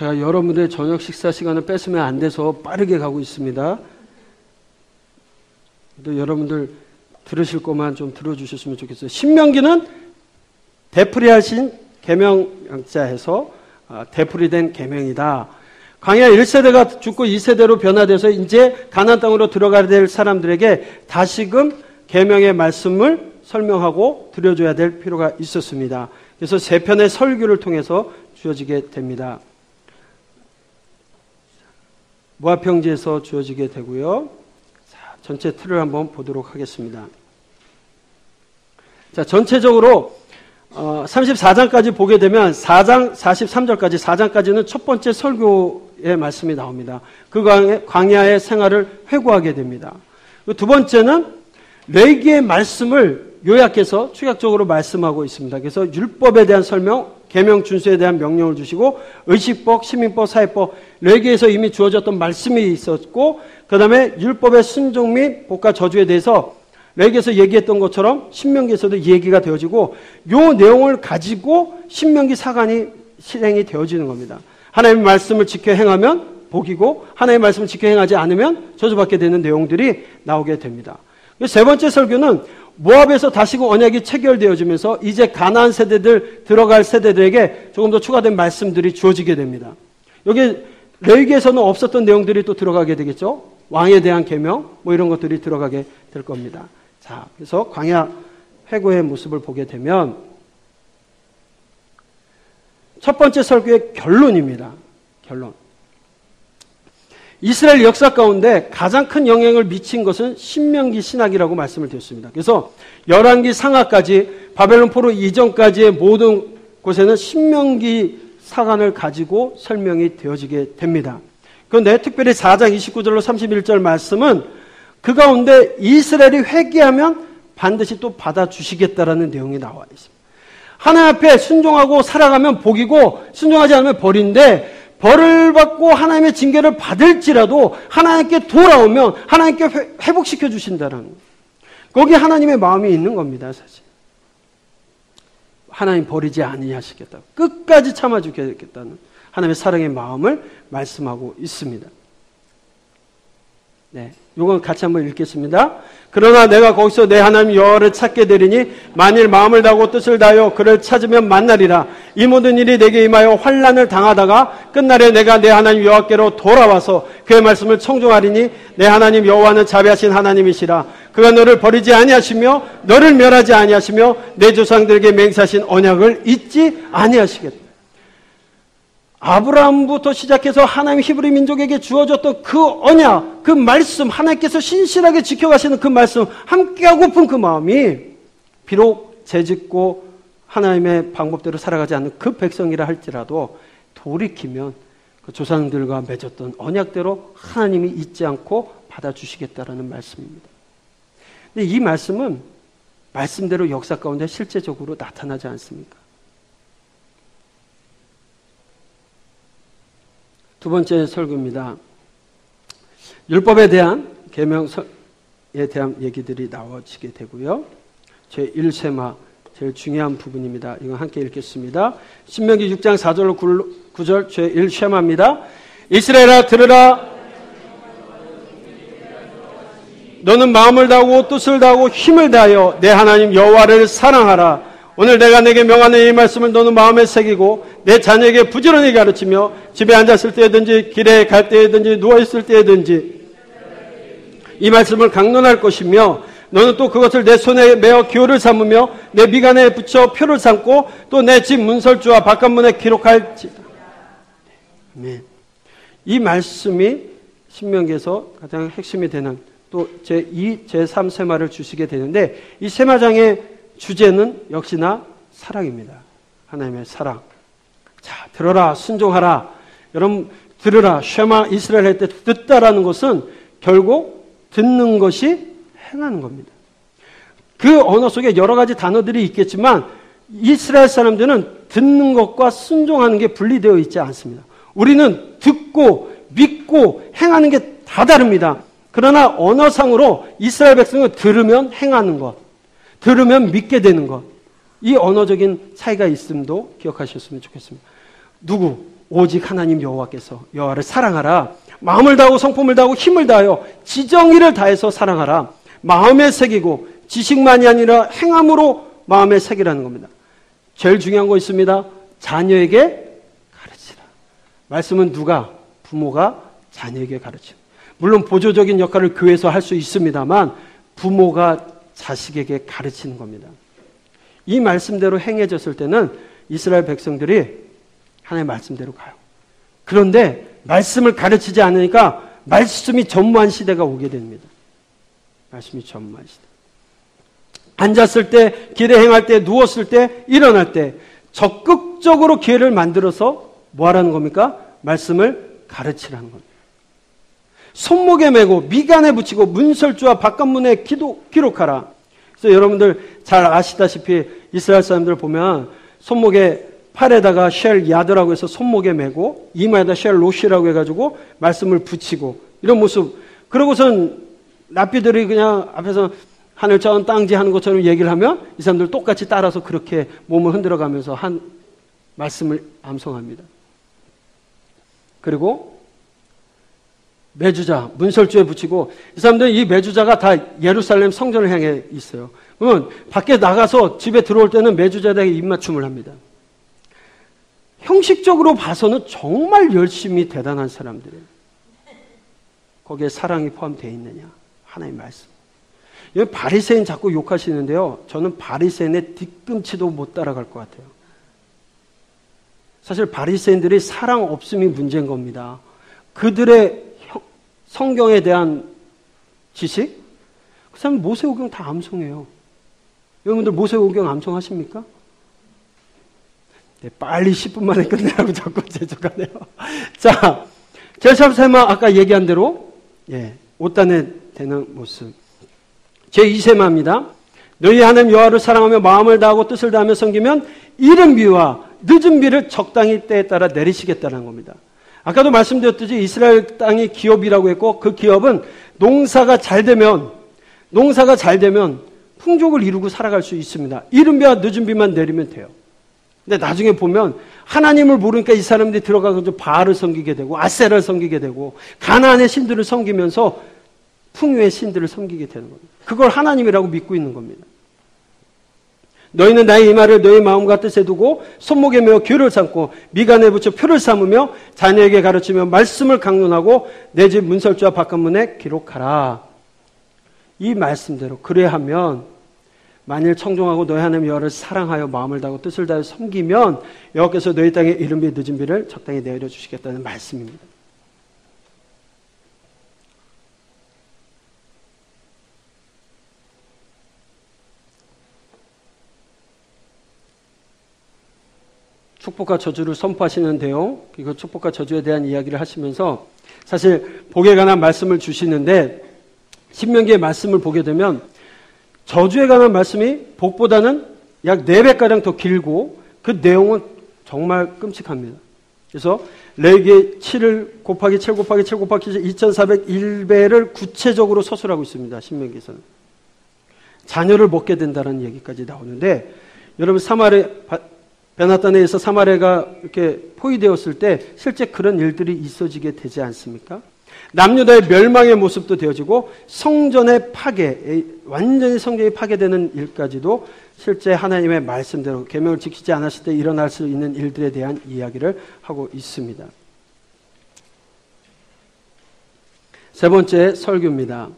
제가 여러분들의 저녁 식사 시간을 뺏으면 안 돼서 빠르게 가고 있습니다. 또 여러분들 들으실 것만 좀 들어주셨으면 좋겠어요. 신명기는 되풀이하신 계명자에서 되풀이된 계명이다. 광야 1세대가 죽고 2세대로 변화돼서 이제 가나안 땅으로 들어가야 될 사람들에게 다시금 계명의 말씀을 설명하고 들려줘야 될 필요가 있었습니다. 그래서 세 편의 설교를 통해서 주어지게 됩니다. 모압 평지에서 주어지게 되고요. 자, 전체 틀을 한번 보도록 하겠습니다. 자, 전체적으로 34장까지 보게 되면 4장 43절까지 4장까지는 첫 번째 설교의 말씀이 나옵니다. 그 광야의 생활을 회고하게 됩니다. 두 번째는 레위기의 말씀을 요약해서 축약적으로 말씀하고 있습니다. 그래서 율법에 대한 설명, 계명 준수에 대한 명령을 주시고 의식법, 시민법, 사회법, 레위기에서 이미 주어졌던 말씀이 있었고 그 다음에 율법의 순종 및 복과 저주에 대해서 레위기에서 얘기했던 것처럼 신명기에서도 얘기가 되어지고 이 내용을 가지고 신명기 사관이 실행이 되어지는 겁니다. 하나님의 말씀을 지켜 행하면 복이고 하나님의 말씀을 지켜 행하지 않으면 저주받게 되는 내용들이 나오게 됩니다. 세 번째 설교는 모압에서 다시금 언약이 체결되어지면서 이제 가나안 세대들 들어갈 세대들에게 조금 더 추가된 말씀들이 주어지게 됩니다. 여기 레위기에서는 없었던 내용들이 또 들어가게 되겠죠. 왕에 대한 계명 뭐 이런 것들이 들어가게 될 겁니다. 자, 그래서 광야 회고의 모습을 보게 되면 첫 번째 설교의 결론입니다. 결론. 이스라엘 역사 가운데 가장 큰 영향을 미친 것은 신명기 신학이라고 말씀을 드렸습니다. 그래서 열왕기 상하까지 바벨론 포로 이전까지의 모든 곳에는 신명기 사관을 가지고 설명이 되어지게 됩니다. 그런데 특별히 4장 29절로 31절 말씀은 그 가운데 이스라엘이 회개하면 반드시 또 받아주시겠다라는 내용이 나와 있습니다. 하나님 앞에 순종하고 살아가면 복이고 순종하지 않으면 벌인데 벌을 받고 하나님의 징계를 받을지라도 하나님께 돌아오면 하나님께 회복시켜 주신다는 거기에 하나님의 마음이 있는 겁니다. 사실 하나님 버리지 아니하시겠다, 끝까지 참아주겠다는 하나님의 사랑의 마음을 말씀하고 있습니다. 네, 이건 같이 한번 읽겠습니다. 그러나 내가 거기서 내 하나님 여호와를 찾게 되리니 만일 마음을 다하고 뜻을 다하여 그를 찾으면 만나리라. 이 모든 일이 내게 임하여 환난을 당하다가 끝날에 내가 내 하나님 여호와께로 돌아와서 그의 말씀을 청종하리니 내 하나님 여호와는 자비하신 하나님이시라. 그가 너를 버리지 아니하시며 너를 멸하지 아니하시며 내 조상들에게 맹세하신 언약을 잊지 아니하시겠다. 아브라함부터 시작해서 하나님 히브리 민족에게 주어졌던 그 언약, 그 말씀, 하나님께서 신실하게 지켜가시는 그 말씀, 함께하고픈 그 마음이 비록 죄짓고 하나님의 방법대로 살아가지 않는 그 백성이라 할지라도 돌이키면 그 조상들과 맺었던 언약대로 하나님이 잊지 않고 받아주시겠다라는 말씀입니다. 근데 이 말씀은 말씀대로 역사 가운데 실제적으로 나타나지 않습니까? 두 번째 설교입니다. 율법에 대한 계명에 대한 얘기들이 나와지게 되고요. 제1쉐마 제일 중요한 부분입니다. 이거 함께 읽겠습니다. 신명기 6장 4절로 9절 제1쉐마입니다. 이스라엘아 들으라. 너는 마음을 다하고 뜻을 다하고 힘을 다하여 내 하나님 여호와를 사랑하라. 오늘 내가 내게 명하는 이 말씀을 너는 마음에 새기고 내 자녀에게 부지런히 가르치며 집에 앉았을 때든지 길에 갈 때든지 누워있을 때든지 이 말씀을 강론할 것이며 너는 또 그것을 내 손에 메어 기호를 삼으며 내 미간에 붙여 표를 삼고 또 내 집 문설주와 바깥문에 기록할지다. 아멘. 이 말씀이 신명기에서 가장 핵심이 되는 또 제2, 제3 세마를 주시게 되는데 이 세마장의 주제는 역시나 사랑입니다. 하나님의 사랑. 자, 들어라, 순종하라. 여러분, 들으라, 쉐마 이스라엘 할 때 듣다라는 것은 결국 듣는 것이 행하는 겁니다. 그 언어 속에 여러 가지 단어들이 있겠지만 이스라엘 사람들은 듣는 것과 순종하는 게 분리되어 있지 않습니다. 우리는 듣고 믿고 행하는 게 다 다릅니다. 그러나 언어상으로 이스라엘 백성은 들으면 행하는 것, 들으면 믿게 되는 것, 이 언어적인 차이가 있음도 기억하셨으면 좋겠습니다. 누구? 오직 하나님 여호와를 사랑하라. 마음을 다하고 성품을 다하고 힘을 다하여 지정의를 다해서 사랑하라. 마음에 새기고 지식만이 아니라 행함으로 마음에 새기라는 겁니다. 제일 중요한 거 있습니다. 자녀에게 가르치라. 말씀은 누가? 부모가 자녀에게 가르치라. 물론 보조적인 역할을 교회에서 할 수 있습니다만 부모가 자식에게 가르치는 겁니다. 이 말씀대로 행해졌을 때는 이스라엘 백성들이 하나님의 말씀대로 가요. 그런데 말씀을 가르치지 않으니까 말씀이 전무한 시대가 오게 됩니다. 말씀이 전무한 시대. 앉았을 때, 길에 행할 때, 누웠을 때, 일어날 때 적극적으로 기회를 만들어서 뭐 하라는 겁니까? 말씀을 가르치라는 겁니다. 손목에 메고 미간에 붙이고 문설주와 바깥문에 기록하라. 그래서 여러분들 잘 아시다시피 이스라엘 사람들 보면 손목에 팔에다가 쉘 야드라고 해서 손목에 메고 이마에다 쉘 로시라고 해가지고 말씀을 붙이고 이런 모습. 그러고선 랍비들이 그냥 앞에서 하늘 자원 땅지 하는 것처럼 얘기를 하면 이 사람들 똑같이 따라서 그렇게 몸을 흔들어가면서 한 말씀을 암송합니다. 그리고 매주자, 문설주에 붙이고 이 사람들은 이 매주자가 다 예루살렘 성전을 향해 있어요. 그러면 밖에 나가서 집에 들어올 때는 매주자에게 입맞춤을 합니다. 형식적으로 봐서는 정말 열심히 대단한 사람들이에요. 거기에 사랑이 포함되어 있느냐? 하나님의 말씀. 여기 바리새인 자꾸 욕하시는데요. 저는 바리새인의 뒤꿈치도 못 따라갈 것 같아요. 사실 바리새인들이 사랑 없음이 문제인 겁니다. 그들의 성경에 대한 지식? 그 사람 모세오경 다 암송해요. 여러분들 모세오경 암송하십니까? 네, 빨리 10분 만에 끝내라고 자꾸 제적하네요. 자, 제사세마 아까 얘기한 대로 옷단에 되는 모습. 제2세마입니다. 너희 하나님 여호와를 사랑하며 마음을 다하고 뜻을 다하며 섬기면 이른 비와 늦은 비를 적당히 때에 따라 내리시겠다는 겁니다. 아까도 말씀드렸듯이 이스라엘 땅이 기업이라고 했고 그 기업은 농사가 잘 되면 풍족을 이루고 살아갈 수 있습니다. 이른 비와 늦은 비만 내리면 돼요. 근데 나중에 보면 하나님을 모르니까 이 사람들이 들어가서 바알을 섬기게 되고 아세라를 섬기게 되고 가나안의 신들을 섬기면서 풍요의 신들을 섬기게 되는 겁니다. 그걸 하나님이라고 믿고 있는 겁니다. 너희는 나의 이 말을 너희 마음과 뜻에 두고 손목에 메어 귀를 삼고 미간에 붙여 표를 삼으며 자녀에게 가르치며 말씀을 강론하고 내 집 문설주와 바깥문에 기록하라. 이 말씀대로 그래야하면 만일 청종하고 너희 하나님 여호와를 사랑하여 마음을 다하고 뜻을 다하여 섬기면 여호와께서 너희 땅에 이른 비 늦은 비를 적당히 내려주시겠다는 말씀입니다. 축복과 저주를 선포하시는데요. 이거 축복과 저주에 대한 이야기를 하시면서 사실 복에 관한 말씀을 주시는데 신명기의 말씀을 보게 되면 저주에 관한 말씀이 복보다는 약 4배가량 더 길고 그 내용은 정말 끔찍합니다. 그래서 레위기 7을 곱하기 7 곱하기 7 곱하기 2401배를 구체적으로 서술하고 있습니다. 신명기에서는. 자녀를 먹게 된다는 얘기까지 나오는데 여러분 베나단에 의해서 사마리아가 이렇게 포위되었을 때 실제 그런 일들이 있어지게 되지 않습니까? 남유다의 멸망의 모습도 되어지고 성전의 파괴, 완전히 성전이 파괴되는 일까지도 실제 하나님의 말씀대로 계명을 지키지 않았을 때 일어날 수 있는 일들에 대한 이야기를 하고 있습니다. 세 번째 설교입니다.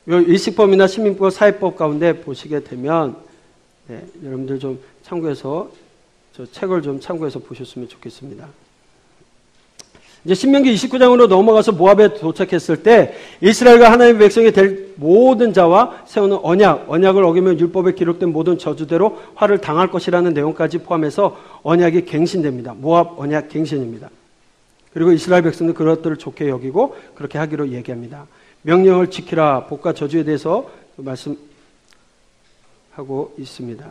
일식법이나 시민법, 사회법 가운데 보시게 되면 여러분들 좀 참고해서 저 책을 좀 참고해서 보셨으면 좋겠습니다. 이제 신명기 29장으로 넘어가서 모압에 도착했을 때 이스라엘과 하나님의 백성이 될 모든 자와 세우는 언약을 어기면 율법에 기록된 모든 저주대로 화를 당할 것이라는 내용까지 포함해서 언약이 갱신됩니다. 모압 언약 갱신입니다. 그리고 이스라엘 백성은 그것들을 좋게 여기고 그렇게 하기로 얘기합니다. 명령을 지키라. 복과 저주에 대해서 말씀하고 있습니다.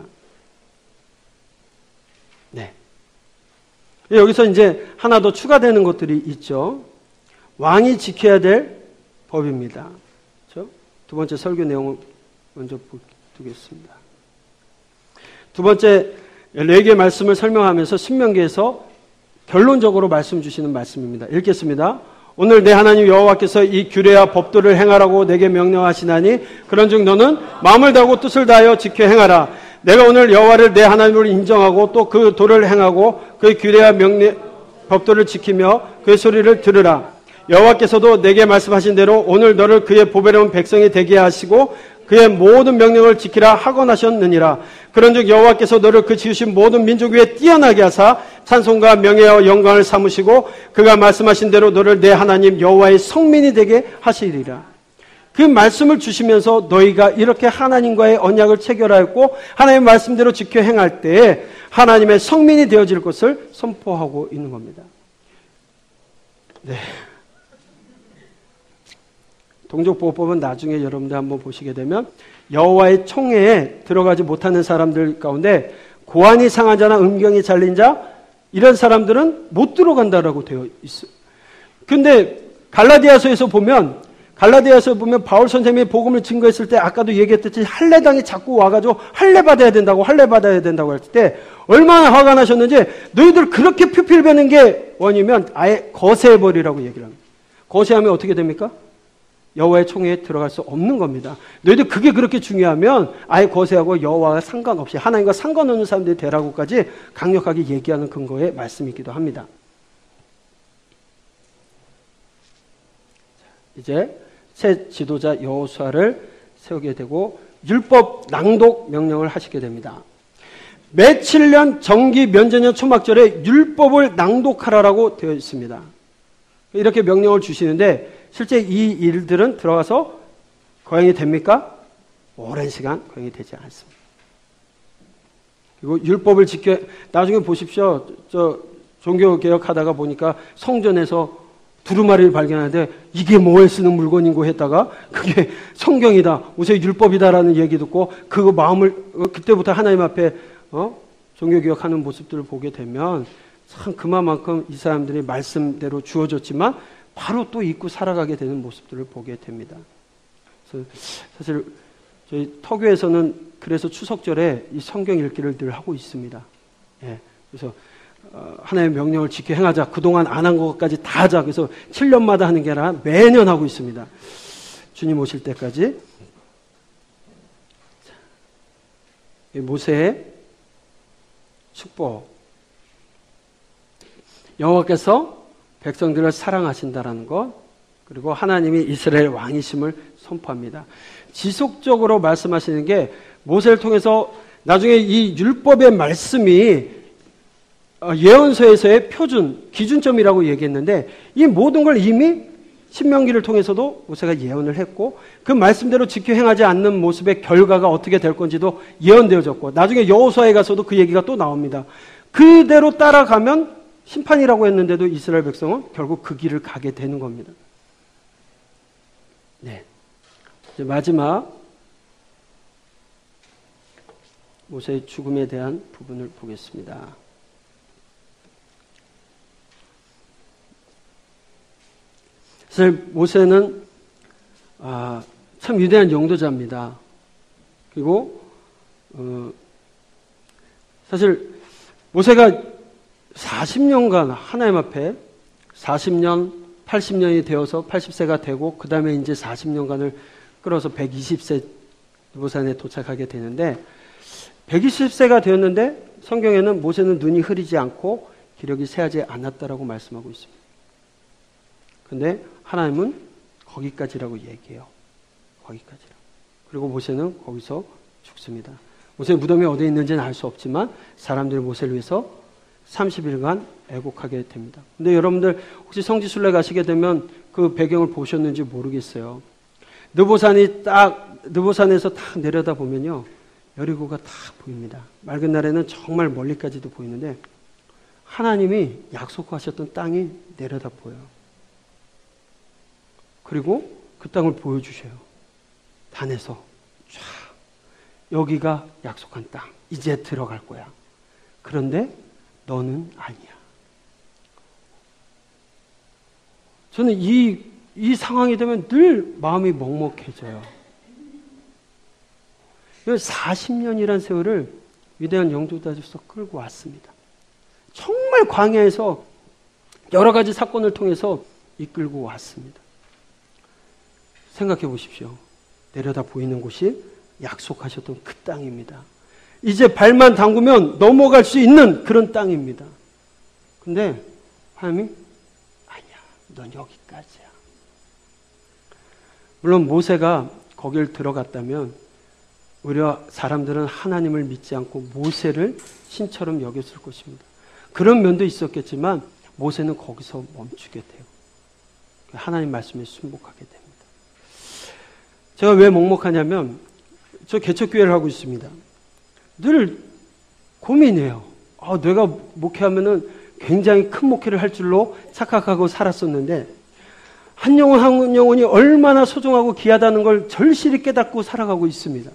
네. 여기서 이제 하나 더 추가되는 것들이 있죠. 왕이 지켜야 될 법입니다. 그렇죠? 두 번째 설교 내용을 먼저 두겠습니다. 두 번째 레위기의 말씀을 설명하면서 신명기에서 결론적으로 말씀 주시는 말씀입니다. 읽겠습니다. 오늘 내 하나님 여호와께서 이 규례와 법도를 행하라고 내게 명령하시나니 그런즉 너는 마음을 다하고 뜻을 다하여 지켜 행하라. 내가 오늘 여호와를 내 하나님으로 인정하고 또 그 도를 행하고 그 규례와 법도를 지키며 그의 소리를 들으라. 여호와께서도 내게 말씀하신 대로 오늘 너를 그의 보배로운 백성이 되게 하시고 그의 모든 명령을 지키라 하건하셨느니라. 그런즉 여호와께서 너를 그 지으신 모든 민족 위에 뛰어나게 하사 찬송과 명예와 영광을 삼으시고 그가 말씀하신 대로 너를 내 하나님 여호와의 성민이 되게 하시리라. 그 말씀을 주시면서 너희가 이렇게 하나님과의 언약을 체결하였고 하나님의 말씀대로 지켜 행할 때에 하나님의 성민이 되어질 것을 선포하고 있는 겁니다. 네. 동족보호법은 나중에 여러분들 한번 보시게 되면 여호와의 총회에 들어가지 못하는 사람들 가운데 고안이 상한 자나 음경이 잘린 자 이런 사람들은 못 들어간다라고 되어 있어요. 근데 갈라디아서에서 보면 바울 선생님이 복음을 증거했을 때 아까도 얘기했듯이 할례당이 자꾸 와가지고 할례 받아야 된다고 할 때 얼마나 화가 나셨는지 너희들 그렇게 표필되는 게 원이면 아예 거세해버리라고 얘기를 합니다. 거세하면 어떻게 됩니까? 여호와의 총회에 들어갈 수 없는 겁니다. 너희들 그게 그렇게 중요하면 아예 거세하고 여호와와 상관없이 하나님과 상관없는 사람들이 되라고까지 강력하게 얘기하는 근거의 말씀이기도 합니다. 이제 새 지도자 여호수아를 세우게 되고 율법 낭독 명령을 하시게 됩니다. 매 7년 정기 면제년 초막절에 율법을 낭독하라라고 되어 있습니다. 이렇게 명령을 주시는데 실제 이 일들은 들어가서 거행이 됩니까? 오랜 시간 거행이 되지 않습니다. 그리고 율법을 지켜 나중에 보십시오. 종교개혁하다가 보니까 성전에서 두루마리를 발견하는데 이게 뭐에 쓰는 물건인고 했다가 그게 성경이다. 모세 율법이다라는 얘기 듣고 그 마음을 그때부터 하나님 앞에 종교개혁하는 모습들을 보게 되면 참 그만큼 이 사람들이 말씀대로 주어졌지만 바로 또 잊고 살아가게 되는 모습들을 보게 됩니다. 그래서 사실 저희 터교에서는 그래서 추석절에 이 성경 읽기를 늘 하고 있습니다. 예, 그래서 하나님의 명령을 지켜 행하자. 그동안 안 한 것까지 다 하자. 그래서 7년마다 하는 게 아니라 매년 하고 있습니다. 주님 오실 때까지. 모세의 축복. 여호와께서 백성들을 사랑하신다라는 것, 그리고 하나님이 이스라엘 왕이심을 선포합니다. 지속적으로 말씀하시는 게 모세를 통해서 나중에 이 율법의 말씀이 예언서에서의 표준, 기준점이라고 얘기했는데 이 모든 걸 이미 신명기를 통해서도 모세가 예언을 했고 그 말씀대로 지켜 행하지 않는 모습의 결과가 어떻게 될 건지도 예언되어졌고 나중에 여호수아에 가서도 그 얘기가 또 나옵니다. 그대로 따라가면 심판이라고 했는데도 이스라엘 백성은 결국 그 길을 가게 되는 겁니다. 네. 이제 마지막 모세의 죽음에 대한 부분을 보겠습니다. 사실 모세는 참 위대한 용도자입니다. 그리고 사실 모세가 40년간 하나님 앞에 40년, 80년이 되어서 80세가 되고 그 다음에 이제 40년간을 끌어서 120세 느보산에 도착하게 되는데 120세가 되었는데 성경에는 모세는 눈이 흐리지 않고 기력이 쇠하지 않았다라고 말씀하고 있습니다. 그런데 하나님은 거기까지라고 얘기해요. 거기까지라고. 그리고 모세는 거기서 죽습니다. 모세의 무덤이 어디에 있는지는 알 수 없지만 사람들이 모세를 위해서 30일간 애곡하게 됩니다. 근데 여러분들 혹시 성지순례 가시게 되면 그 배경을 보셨는지 모르겠어요. 느보산에서 딱 내려다 보면요. 여리고가 딱 보입니다. 맑은 날에는 정말 멀리까지도 보이는데 하나님이 약속하셨던 땅이 내려다 보여요. 그리고 그 땅을 보여주셔요. 단에서 쫙 여기가 약속한 땅. 이제 들어갈 거야. 그런데 너는 아니야. 저는 이 상황이 되면 늘 마음이 먹먹해져요. 40년이란 세월을 위대한 영도자로서 끌고 왔습니다. 정말 광야에서 여러 가지 사건을 통해서 이끌고 왔습니다. 생각해 보십시오. 내려다 보이는 곳이 약속하셨던 그 땅입니다. 이제 발만 담그면 넘어갈 수 있는 그런 땅입니다. 근데 하나님이 아니야, 넌 여기까지야. 물론 모세가 거길 들어갔다면 오히려 사람들은 하나님을 믿지 않고 모세를 신처럼 여겼을 것입니다. 그런 면도 있었겠지만 모세는 거기서 멈추게 돼요. 하나님 말씀에 순복하게 됩니다. 제가 왜 먹먹하냐면 저 개척교회를 하고 있습니다. 늘 고민해요. 내가 목회하면은 굉장히 큰 목회를 할 줄로 착각하고 살았었는데 한 영혼 한 영혼이 얼마나 소중하고 귀하다는 걸 절실히 깨닫고 살아가고 있습니다.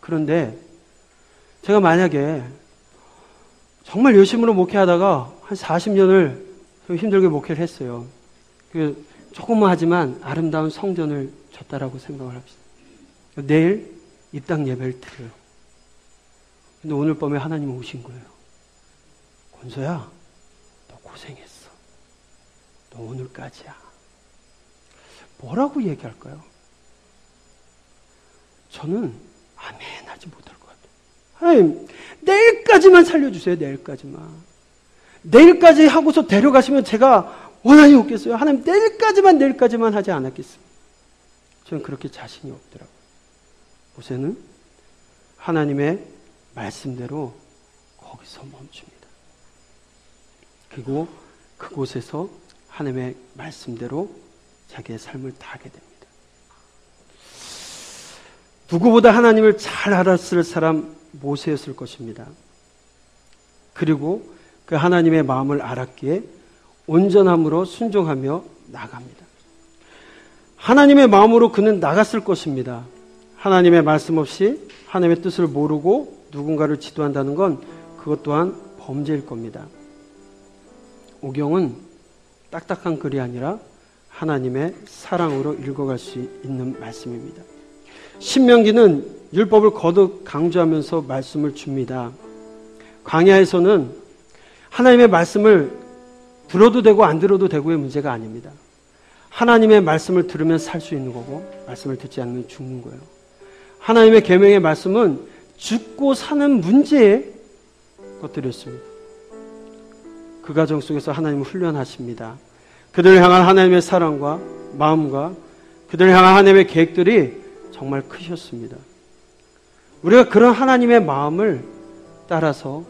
그런데 제가 만약에 정말 열심으로 목회하다가 한 40년을 힘들게 목회를 했어요. 조금만 하지만 아름다운 성전을 졌다라고 생각을 합시다. 내일 입당 예배를 드려요. 근데 오늘 밤에 하나님이 오신 거예요. 권소야, 너 고생했어. 너 오늘까지야. 뭐라고 얘기할까요? 저는 아멘 하지 못할 것 같아요. 하나님, 내일까지만 살려주세요. 내일까지만. 내일까지 하고서 데려가시면 제가 원한이 없겠어요. 하나님, 내일까지만 하지 않았겠습니다. 저는 그렇게 자신이 없더라고요. 모세는 하나님의 말씀대로 거기서 멈춥니다. 그리고 그곳에서 하나님의 말씀대로 자기의 삶을 다하게 됩니다. 누구보다 하나님을 잘 알았을 사람 모세였을 것입니다. 그리고 그 하나님의 마음을 알았기에 온전함으로 순종하며 나갑니다. 하나님의 마음으로 그는 나갔을 것입니다. 하나님의 말씀 없이 하나님의 뜻을 모르고 누군가를 지도한다는 건 그것 또한 범죄일 겁니다. 오경은 딱딱한 글이 아니라 하나님의 사랑으로 읽어갈 수 있는 말씀입니다. 신명기는 율법을 거듭 강조하면서 말씀을 줍니다. 광야에서는 하나님의 말씀을 들어도 되고 안 들어도 되고의 문제가 아닙니다. 하나님의 말씀을 들으면 살 수 있는 거고 말씀을 듣지 않으면 죽는 거예요. 하나님의 계명의 말씀은 죽고 사는 문제의 것들이었습니다. 그 과정 속에서 하나님은 훈련하십니다. 그들을 향한 하나님의 사랑과 마음과 그들을 향한 하나님의 계획들이 정말 크셨습니다. 우리가 그런 하나님의 마음을 따라서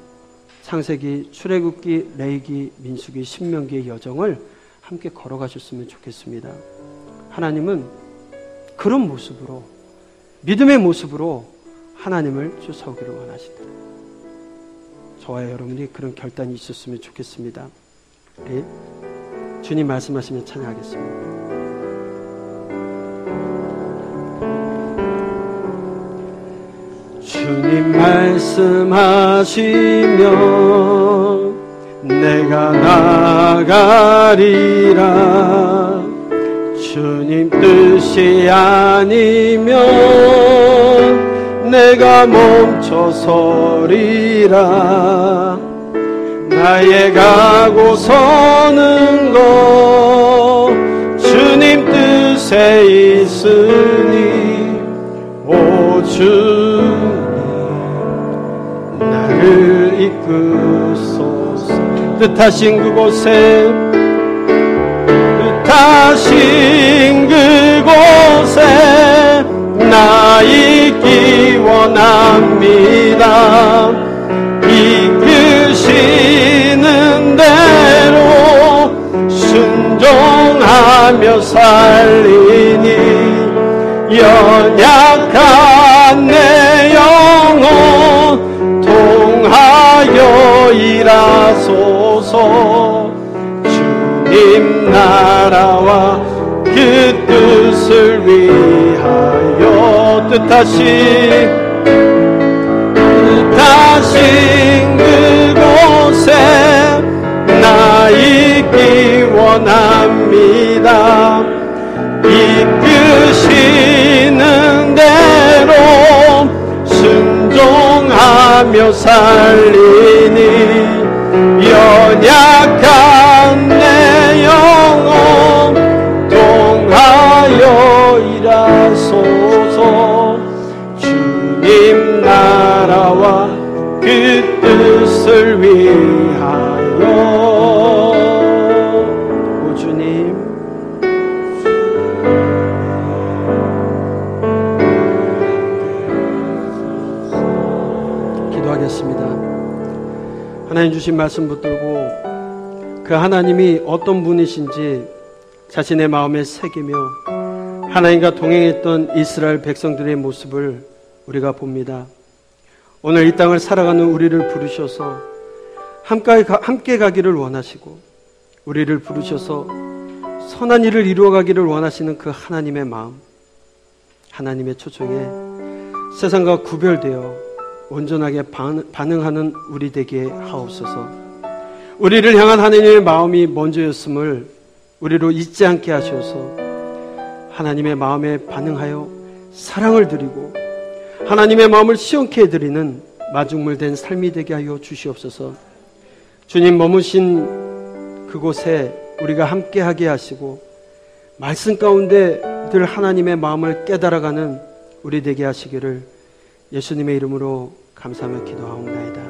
창세기, 출애굽기, 레위기, 민수기, 신명기의 여정을 함께 걸어가셨으면 좋겠습니다. 하나님은 그런 모습으로, 믿음의 모습으로 하나님을 쫓아오기를 원하신다. 저와 여러분이 그런 결단이 있었으면 좋겠습니다. 우리 주님 말씀하시면 찬양하겠습니다. 주님 말씀하시면 내가 나가리라. 주님 뜻이 아니면 내가 멈춰서리라. 나의 가고 서는 것 주님 뜻에 있으니 오 주님 나를 이끄소서. 뜻하신 그곳에 나 있기 원합니다. 이끄시는 대로 순종하며 살리니 연약한 내 영혼 통하여 일하소서. 주님 나라와 그 뜻을 위하여 뜻하신 그곳에 나 있기 원합니다. 이끄시는 대로 순종하며 살리니 연약한 내 그 뜻을 위하여. 오 주님, 기도하겠습니다. 하나님 주신 말씀 붙들고 그 하나님이 어떤 분이신지 자신의 마음에 새기며 하나님과 동행했던 이스라엘 백성들의 모습을 우리가 봅니다. 오늘 이 땅을 살아가는 우리를 부르셔서 함께 가기를 원하시고 우리를 부르셔서 선한 일을 이루어가기를 원하시는 그 하나님의 마음, 하나님의 초청에 세상과 구별되어 온전하게 반응하는 우리 되게 하옵소서. 우리를 향한 하나님의 마음이 먼저였음을 우리로 잊지 않게 하셔서 하나님의 마음에 반응하여 사랑을 드리고 하나님의 마음을 시원케 해드리는 마중물된 삶이 되게 하여 주시옵소서. 주님 머무신 그곳에 우리가 함께하게 하시고 말씀 가운데 늘 하나님의 마음을 깨달아가는 우리 되게 하시기를 예수님의 이름으로 감사하며 기도하옵나이다.